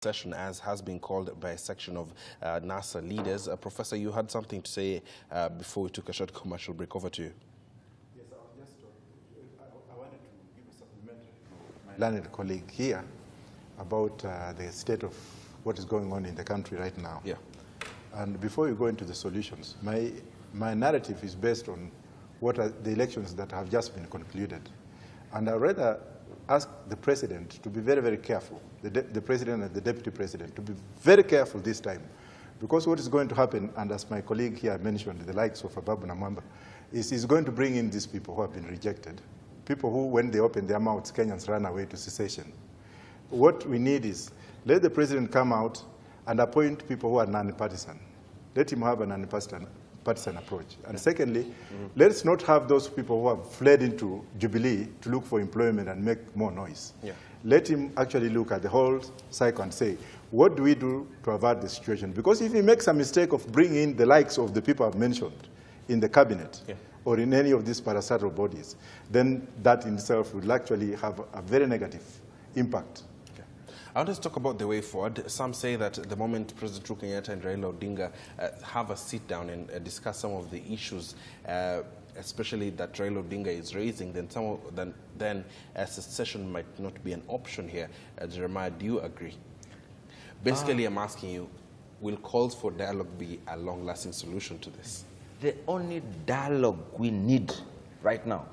session, as has been called by a section of NASA leaders. Professor, you had something to say before we took a short commercial break. Over to you. Yes, I wanted to give a supplementary to my learned colleague here about the state of what is going on in the country right now. Yeah. And before you go into the solutions, my narrative is based on what are the elections that have just been concluded. And I'd rather ask the president to be very, very careful, the president and the deputy president, to be very careful this time. Because what is going to happen, and as my colleague here mentioned, the likes of Ababu Namwamba, is he's going to bring in these people who have been rejected. People who, when they open their mouths, Kenyans run away to secession. What we need is, let the president come out and appoint people who are non-partisan. Let him have a non-partisan approach. And secondly, let's not have those people who have fled into Jubilee to look for employment and make more noise. Yeah. Let him actually look at the whole cycle and say, what do we do to avert the situation? Because if he makes a mistake of bringing in the likes of the people I've mentioned in the cabinet, yeah, or in any of these parastatal bodies, then that in itself will actually have a very negative impact. I want to talk about the way forward. Some say that the moment President Uhuru Kenyatta and Raila Odinga have a sit down and discuss some of the issues, especially that Raila Odinga is raising, then a secession might not be an option here. Jeremiah, do you agree? Basically, I'm asking you, will calls for dialogue be a long-lasting solution to this? The only dialogue we need right now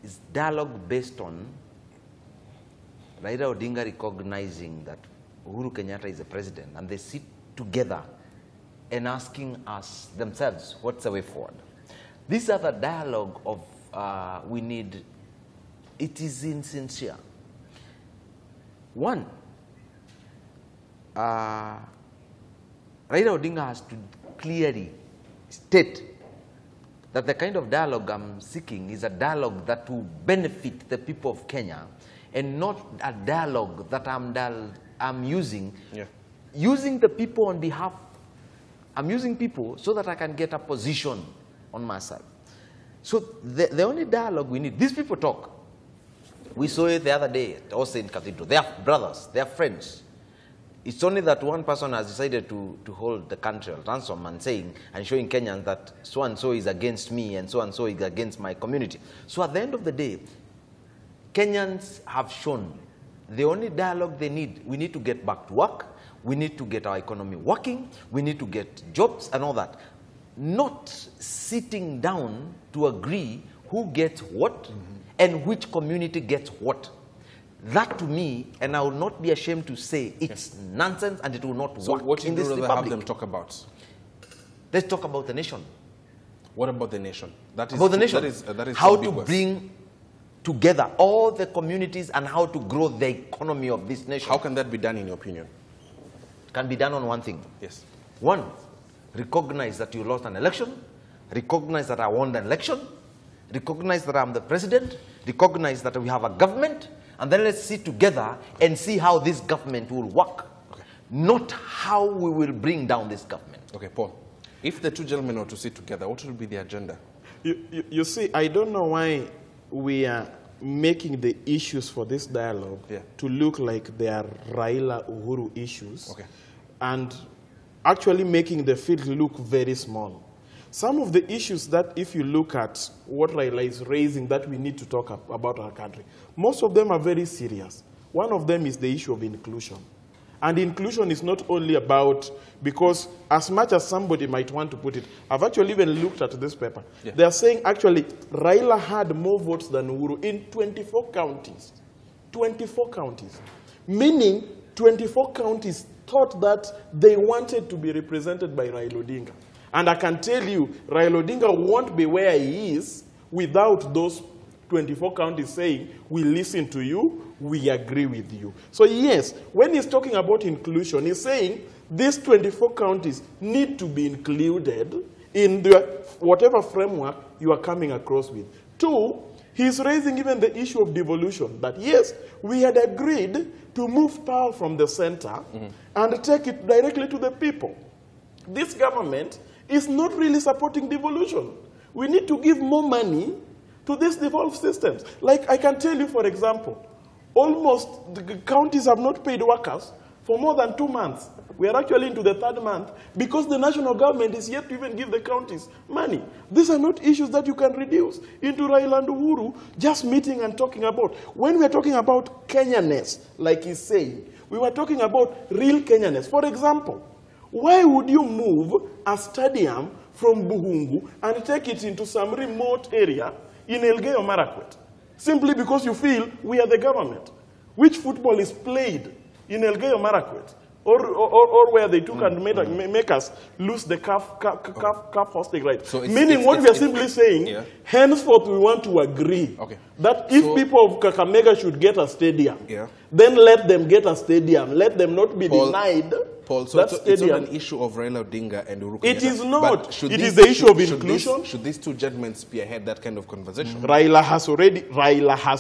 is dialogue based on Raila Odinga recognizing that Uhuru Kenyatta is the president, and they sit together and asking us themselves, what's the way forward? This other dialogue of we need, it is insincere. One, Raila Odinga has to clearly state that the kind of dialogue I'm seeking is a dialogue that will benefit the people of Kenya, and not a dialogue that I'm using, using the people on behalf. I'm using people so that I can get a position on myself. So the only dialogue we need, these people talk. We saw it the other day at All Saints Cathedral. They are brothers, they are friends. It's only that one person has decided to hold the country at ransom and showing Kenyans that so-and-so is against me and so-and-so is against my community. So at the end of the day, Kenyans have shown the only dialogue they need, we need to get back to work, we need to get our economy working, we need to get jobs and all that. Not sitting down to agree who gets what and which community gets what. That to me, and I will not be ashamed to say, it's nonsense and it will not work what in this republic. Have them talk about? Let's talk about the nation. What about the nation? That is, about the nation. That is how to bring together all the communities and how to grow the economy of this nation. How can that be done in your opinion? It can be done on one thing. Yes. One, recognize that you lost an election, recognize that I won the election, recognize that I'm the president, recognize that we have a government, and then let's sit together and see how this government will work. Okay. Not how we will bring down this government. Okay, Paul. If the two gentlemen are to sit together, what will be the agenda? You see, I don't know why we are making the issues for this dialogue to look like they are Raila Uhuru issues, and actually making the field look very small. Some of the issues that, if you look at what Raila is raising, that we need to talk about our country, most of them are very serious. One of them is the issue of inclusion. And inclusion is not only about, because as much as somebody might want to put it, I've actually even looked at this paper. They are saying actually Raila had more votes than Uhuru in 24 counties. 24 counties. Meaning 24 counties thought that they wanted to be represented by Raila Odinga. And I can tell you, Raila Odinga won't be where he is without those 24 counties saying, we listen to you, we agree with you. So yes, when he's talking about inclusion, he's saying these 24 counties need to be included in whatever framework you are coming across with. Two, he's raising even the issue of devolution, that yes, we had agreed to move power from the center and take it directly to the people. This government is not really supporting devolution. We need to give more money to these devolved systems. Like I can tell you, for example, almost the counties have not paid workers for more than 2 months. We are actually into the 3rd month because the national government is yet to even give the counties money. These are not issues that you can reduce into Raila and Uhuru just meeting and talking about. When we are talking about Kenyanness, like he's saying, we were talking about real Kenyanness. For example, why would you move a stadium from Buhungu and take it into some remote area in Elgeyo Marakwet? Simply because you feel we are the government. Which football is played in Elgeyo Marakwet? Or where they took and make us lose the calf hosting right. So meaning what we are simply saying, henceforth we want to agree that if people of Kakamega should get a stadium, then let them get a stadium. Let them not be denied Paul, so it's not an issue of Raila Odinga and Uhuru Kenyatta. It is not. It is the issue of inclusion. Should these two gentlemen spearhead that kind of conversation? Raila has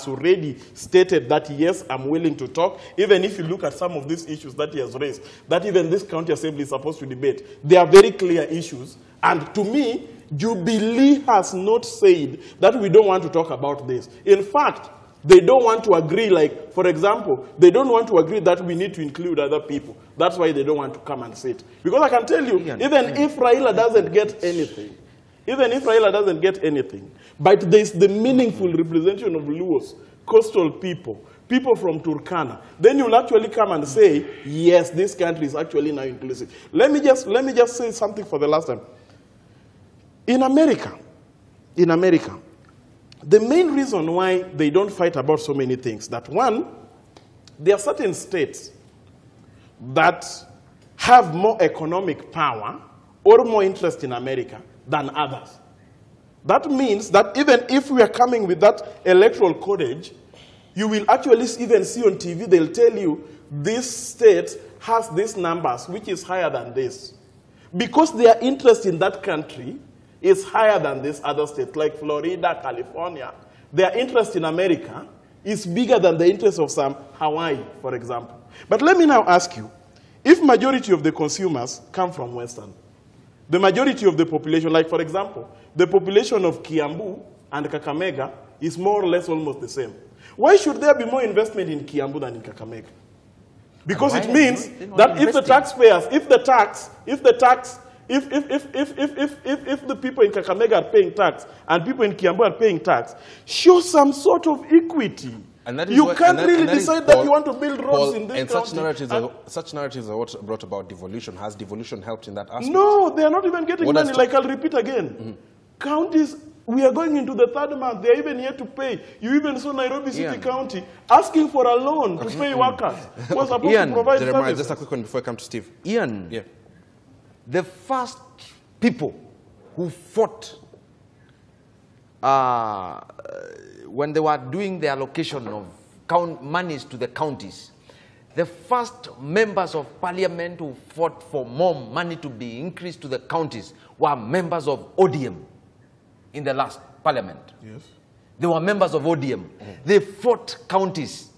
already stated that, yes, I'm willing to talk. Even if you look at some of these issues that he has raised, that even this county assembly is supposed to debate, they are very clear issues. And to me, Jubilee has not said that we don't want to talk about this. In fact, they don't want to agree, like, for example, they don't want to agree that we need to include other people. That's why they don't want to come and sit. Because I can tell you, even if Raila doesn't get anything, but there's the meaningful representation of Luos, coastal people, people from Turkana, then you'll actually come and say, yes, this country is actually now inclusive. Let me just say something for the last time. In America, the main reason why they don't fight about so many things, that one, there are certain states that have more economic power or more interest in America than others. That means that even if we are coming with that electoral codage, you will actually even see on TV, they'll tell you this state has these numbers, which is higher than this. Because their interest in that country is higher than this other state, like Florida, California. Their interest in America is bigger than the interest of some Hawaii, for example. But let me now ask you, if majority of the consumers come from Western, the majority of the population, like for example, the population of Kiambu and Kakamega is more or less almost the same. Why should there be more investment in Kiambu than in Kakamega? Because it means that if the taxpayers, if the people in Kakamega are paying tax and people in Kiambu are paying tax, show some sort of equity. And that is you can't really decide that you want to build roads in this and county. Such narratives are what brought about devolution. Has devolution helped in that aspect? No, they are not even getting money, like I'll repeat again. Counties, we are going into the 3rd month. They are even here to pay. You even saw Nairobi City County asking for a loan to pay workers who are supposed to provide services. Just a quick one before I come to Steve. Ian, the first people who fought when they were doing the allocation of monies to the counties, the first members of parliament who fought for more money to be increased to the counties were members of ODM in the last parliament. Yes. They were members of ODM. They fought counties.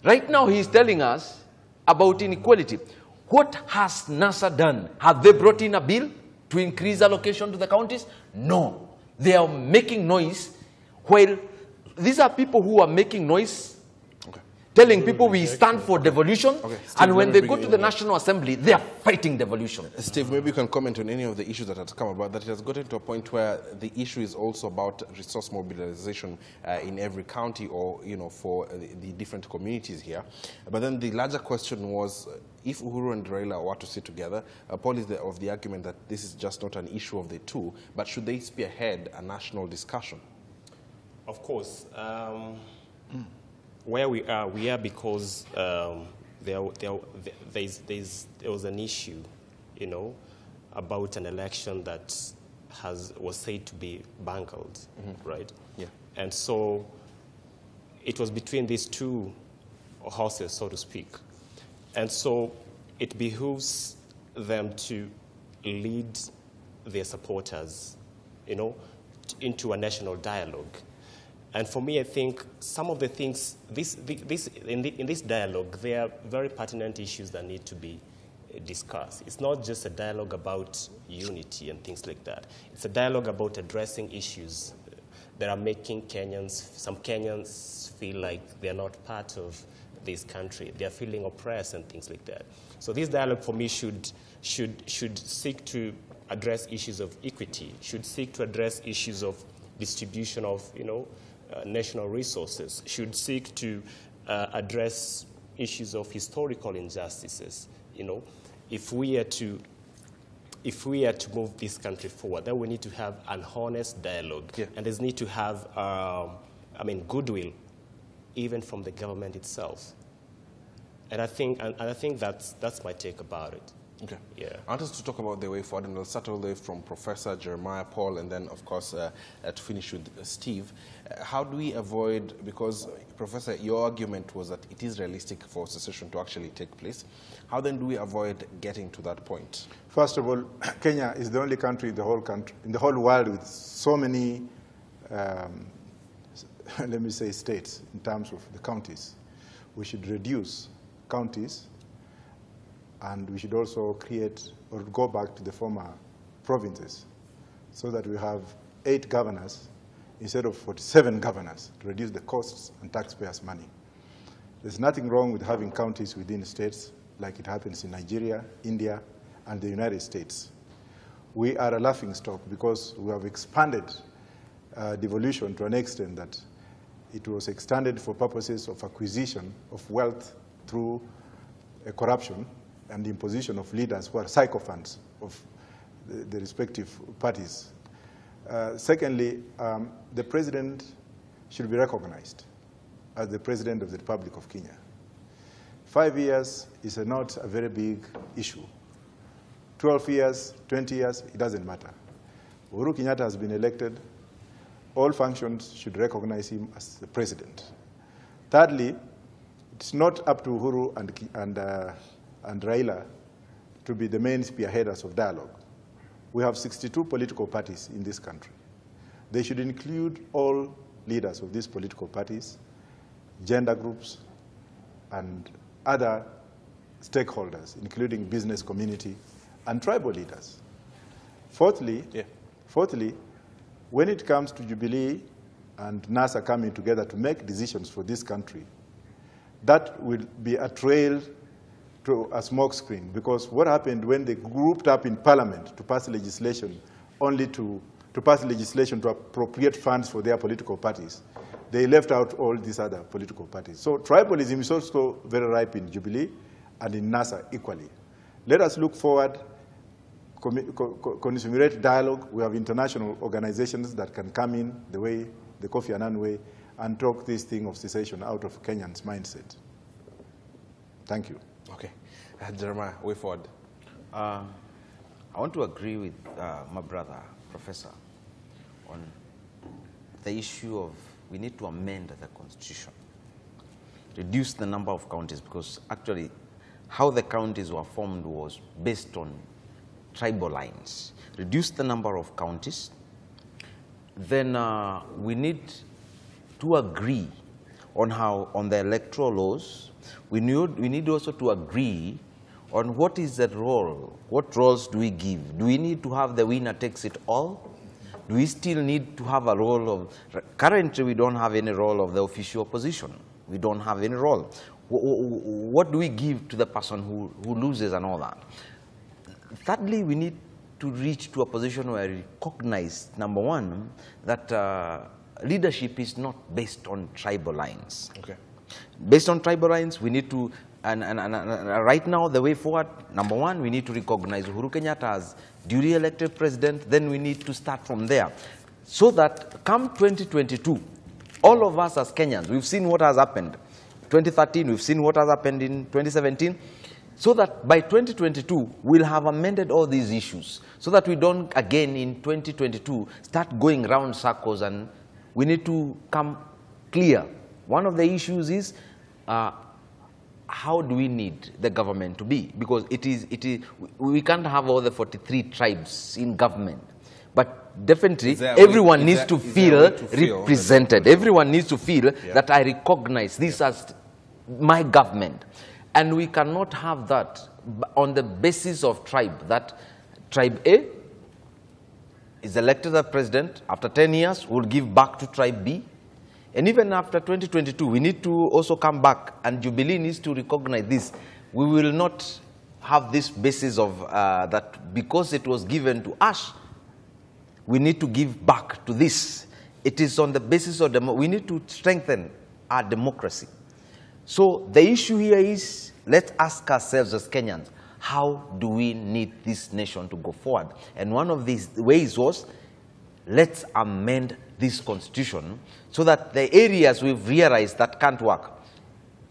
Right now he is telling us about inequality. What has NASA done? Have they brought in a bill to increase allocation to the counties? No. They are making noise. While these are people who are making noise, telling people we stand for devolution, Steve, and when they go to the National Assembly, they are fighting devolution. Steve, maybe you can comment on any of the issues that have come about, that it has gotten to a point where the issue is also about resource mobilization in every county or, for the different communities here. But then the larger question was, if Uhuru and Raila were to sit together, Paul is of the argument that this is just not an issue of the two, but should they spearhead a national discussion? Of course. Where we are because there was an issue, about an election that was said to be bungled, right? Yeah. And so it was between these two horses, so to speak. And so it behooves them to lead their supporters, into a national dialogue. And for me, I think some of the things, in this dialogue, there are very pertinent issues that need to be discussed. It's not just a dialogue about unity and things like that. It's a dialogue about addressing issues that are making some Kenyans feel like they're not part of this country. They are feeling oppressed and things like that. So this dialogue for me should seek to address issues of equity, should seek to address issues of distribution of, national resources, should seek to address issues of historical injustices. If we are to move this country forward, then we need to have an honest dialogue, and there's need to have, goodwill, even from the government itself. And I think that's my take about it. Okay. Yeah. I want us to talk about the way forward, and we'll start all the way from Professor Jeremiah Paul, and then, of course, to finish with Steve. How do we avoid, because, Professor, your argument was that it is realistic for secession to actually take place. How then do we avoid getting to that point? First of all, Kenya is the only country in the whole world with so many, let me say, states in terms of the counties. We should reduce counties, and we should also create or go back to the former provinces so that we have 8 governors instead of 47 governors to reduce the costs and taxpayers' money. There's nothing wrong with having counties within states like it happens in Nigeria, India, and the United States. We are a laughingstock because we have expanded devolution to an extent that it was extended for purposes of acquisition of wealth through corruption and the imposition of leaders who are sycophants of the respective parties. Secondly, the president should be recognized as the president of the Republic of Kenya. 5 years is not a very big issue. 12 years, 20 years, it doesn't matter. Uhuru Kenyatta has been elected. All functions should recognize him as the president. Thirdly, it's not up to Uhuru and Raila to be the main spearheaders of dialogue. We have 62 political parties in this country. They should include all leaders of these political parties, gender groups, and other stakeholders, including business community and tribal leaders. Fourthly, when it comes to Jubilee and NASA coming together to make decisions for this country, that will be a trail to a smokescreen, because what happened when they grouped up in Parliament to pass legislation, only to pass legislation to appropriate funds for their political parties, they left out all these other political parties. So tribalism is also very ripe in Jubilee and in NASA equally. Let us look forward, consummate dialogue. We have international organizations that can come in the way, the Kofi Annan way, and talk this thing of secession out of Kenyans' mindset. Thank you. Okay. Jeremiah, way forward. I want to agree with my brother, Professor, on the issue of we need to amend the Constitution, reduce the number of counties, because actually how the counties were formed was based on tribal lines. Reduce the number of counties. Then we need to agree on the electoral laws. We need also to agree on what is the role, what roles do we give? Do we need to have the winner takes it all? Do we still need to have a role of, currently we don't have any role of the official opposition. We don't have any role. What do we give to the person who loses and all that? Thirdly, we need to reach to a position where we recognize, number one, that leadership is not based on tribal lines. Okay. Based on tribal lines, we need to, and right now, the way forward, number one, we need to recognize Uhuru Kenyatta as duly elected president. Then we need to start from there. So that come 2022, all of us as Kenyans, we've seen what has happened. 2013, we've seen what has happened in 2017. So that by 2022, we'll have amended all these issues. So that we don't, again, in 2022, start going round circles, and we need to come clear. One of the issues is how do we need the government to be? Because we can't have all the 43 tribes in government. But definitely, everyone needs to feel represented. Everyone needs to feel that I recognize this as my government. And we cannot have that on the basis of tribe, that tribe A is elected as president. After 10 years, we'll give back to tribe B. And even after 2022, we need to also come back, and Jubilee needs to recognize this. We will not have this basis of that because it was given to us, we need to give back to this. It is on the basis of we need to strengthen our democracy. So the issue here is, let's ask ourselves as Kenyans, how do we need this nation to go forward? And one of these ways was, let's amend this constitution so that the areas we've realized that can't work,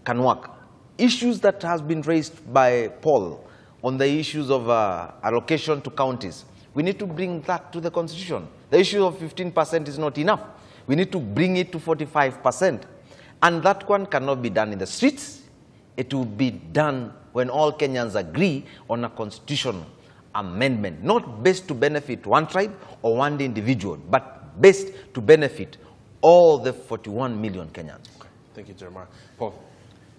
can work. Issues that has been raised by Paul on the issues of allocation to counties, we need to bring that to the constitution. The issue of 15% is not enough. We need to bring it to 45%. And that one cannot be done in the streets. It will be done when all Kenyans agree on a constitutional amendment, not based to benefit one tribe or one individual, but based to benefit all the 41 million Kenyans. Okay. Thank you, Jeremiah. Paul?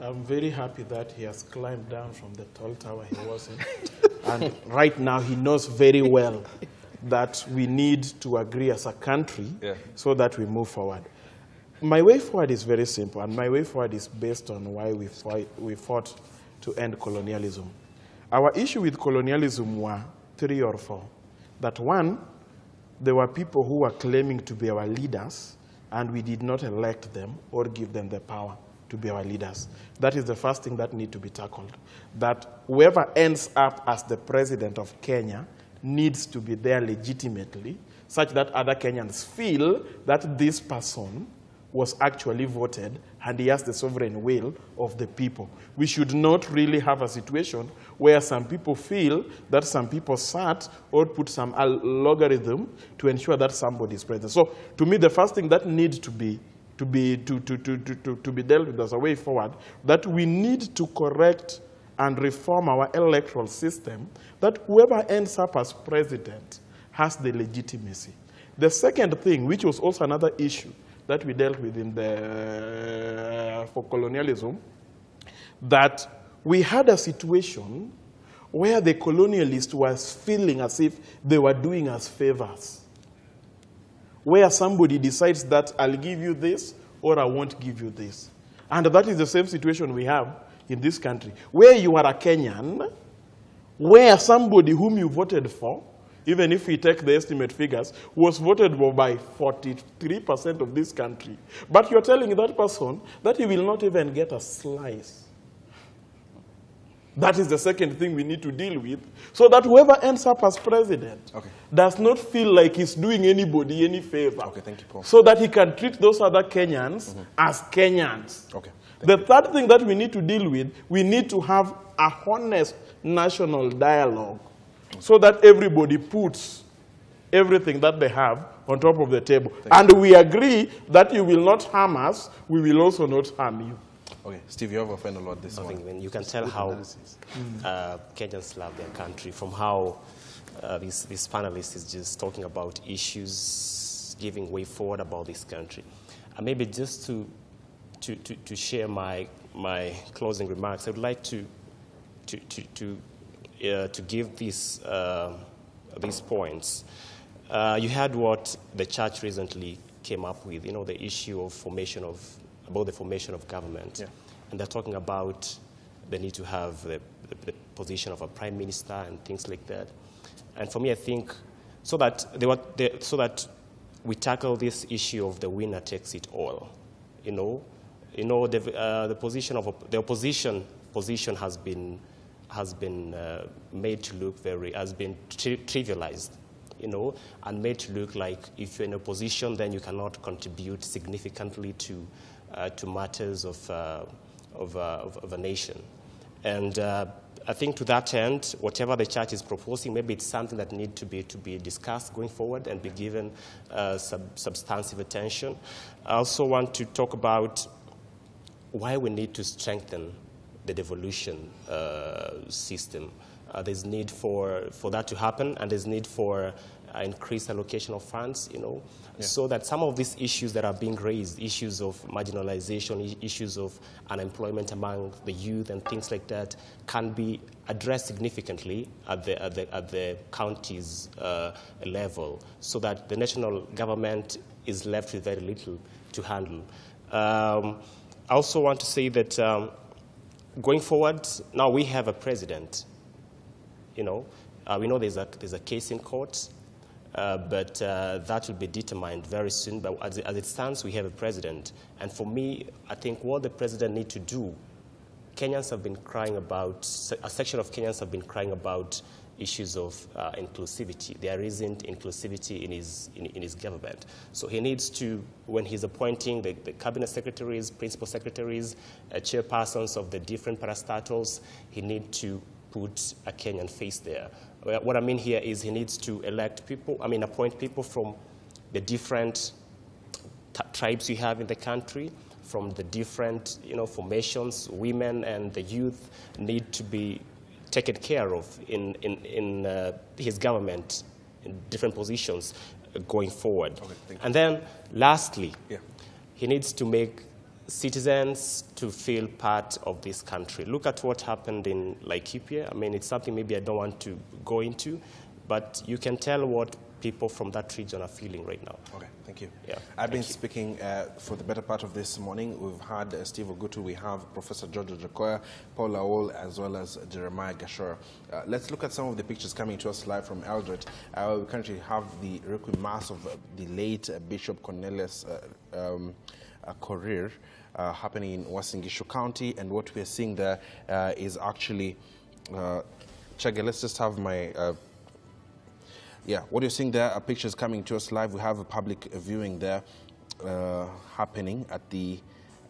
I'm very happy that he has climbed down from the tall tower he was in. And right now he knows very well that we need to agree as a country so that we move forward. My way forward is very simple, and my way forward is based on why we fought to end colonialism. Our issue with colonialism were 3 or 4. That one, there were people who were claiming to be our leaders, and we did not elect them or give them the power to be our leaders. That is the first thing that needs to be tackled. That whoever ends up as the president of Kenya needs to be there legitimately, such that other Kenyans feel that this person was actually voted and he has the sovereign will of the people. We should not really have a situation where some people feel that some people sat or put some logarithm to ensure that somebody is president. So to me, the first thing that needs to be dealt with as a way forward, that we need to correct and reform our electoral system, that whoever ends up as president has the legitimacy. The second thing, which was also another issue that we dealt with in for colonialism, that we had a situation where the colonialist was feeling as if they were doing us favors, where somebody decides that I'll give you this or I won't give you this. And that is the same situation we have in this country, where you are a Kenyan, where somebody whom you voted for, even if we take the estimate figures, was voted for by 43% of this country. But you're telling that person that he will not even get a slice. That is the second thing we need to deal with, so that whoever ends up as president does not feel like he's doing anybody any favor. Okay, thank you, Paul. So that he can treat those other Kenyans as Kenyans. Okay. The third thing that we need to deal with, we need to have a honest national dialogue, so that everybody puts everything that they have on top of the table. And we agree that you will not harm us, we will also not harm you. Okay, Steve, you have a final word this morning. I mean, you can tell how Kenyans love their country from how this panelist is just talking about issues, giving way forward about this country. And maybe just to share my closing remarks, I would like to give these points. You heard what the church recently came up with, you know, the issue of about the formation of government. Yeah. And they're talking about the need to have the position of a prime minister and things like that. And for me, I think so that we tackle this issue of the winner takes it all. The position of the opposition position has been made to look trivialized, and made to look like if you're in opposition, then you cannot contribute significantly to matters of a nation. And I think to that end, whatever the church is proposing, maybe it's something that needs to be discussed going forward and be given substantive attention. I also want to talk about why we need to strengthen the devolution system. There's need for that to happen, and there's need for increased allocation of funds, so that some of these issues that are being raised, issues of marginalization, issues of unemployment among the youth and things like that, can be addressed significantly at the counties level, so that the national government is left with very little handle. I also want to say that going forward, now we have a president. You know, we know there's a case in court, but that will be determined very soon. But as it stands, we have a president. And for me, I think what the president needs to do, Kenyans have been crying about, a section of Kenyans have been crying about issues of inclusivity. There isn't inclusivity in his government. So he needs to, when he's appointing the cabinet secretaries, principal secretaries, chairpersons of the different parastatals, he needs to put a Kenyan face there. What I mean here is he needs to elect people, appoint people from the different tribes we have in the country, from the different, formations. Women and the youth need to be taken care of in his government in different positions going forward. Okay, and then lastly, he needs to make citizens to feel part of this country. Look at what happened in Laikipia. It's something maybe I don't want to go into, but you can tell what people from that region are feeling right now. Okay, thank you. Yeah, I've been speaking for the better part of this morning. We've had Steve Ogutu, we have Professor George Ojekoya, Paul Lawol, as well as Jeremiah Gashora. Let's look at some of the pictures coming to us live from Eldoret. We currently have the requiem mass of the late Bishop Cornelius Korir happening in Uasin Gishu County, and what we're seeing there is actually, Chege, let's just have my, what you're seeing there are pictures coming to us live. We have a public viewing there happening at the,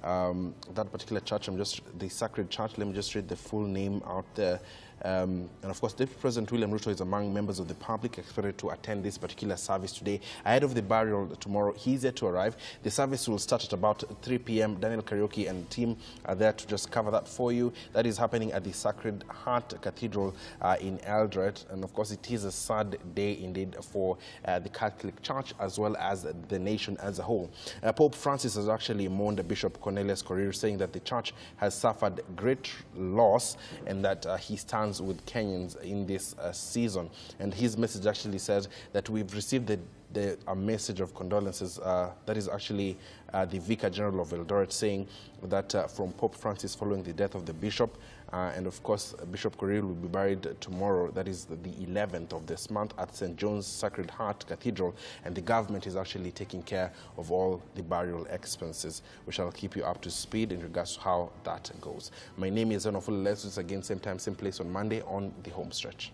that particular church, the Sacred Church. Let me just read the full name out there. And of course, Deputy President William Ruto is among members of the public expected to attend this particular service today. Ahead of the burial tomorrow, he's yet to arrive. The service will start at about 3 p.m. Daniel Karaoke and team are there to just cover that for you. That is happening at the Sacred Heart Cathedral in Eldoret. And of course, it is a sad day indeed for the Catholic Church as well as the nation as a whole. Pope Francis has actually mourned Bishop Cornelius Korir, saying that the church has suffered great loss and that he stands with Kenyans in this season. And his message actually says that we've received a message of condolences. That is actually the Vicar General of Eldoret saying that from Pope Francis following the death of the bishop. And of course, Bishop Korir will be buried tomorrow, that is the 11th of this month, at St. John's Sacred Heart Cathedral. And the government is actually taking care of all the burial expenses. We shall keep you up to speed in regards to how that goes. My name is Zenofulu. Let's do this again, same time, same place on Monday on the Home Stretch.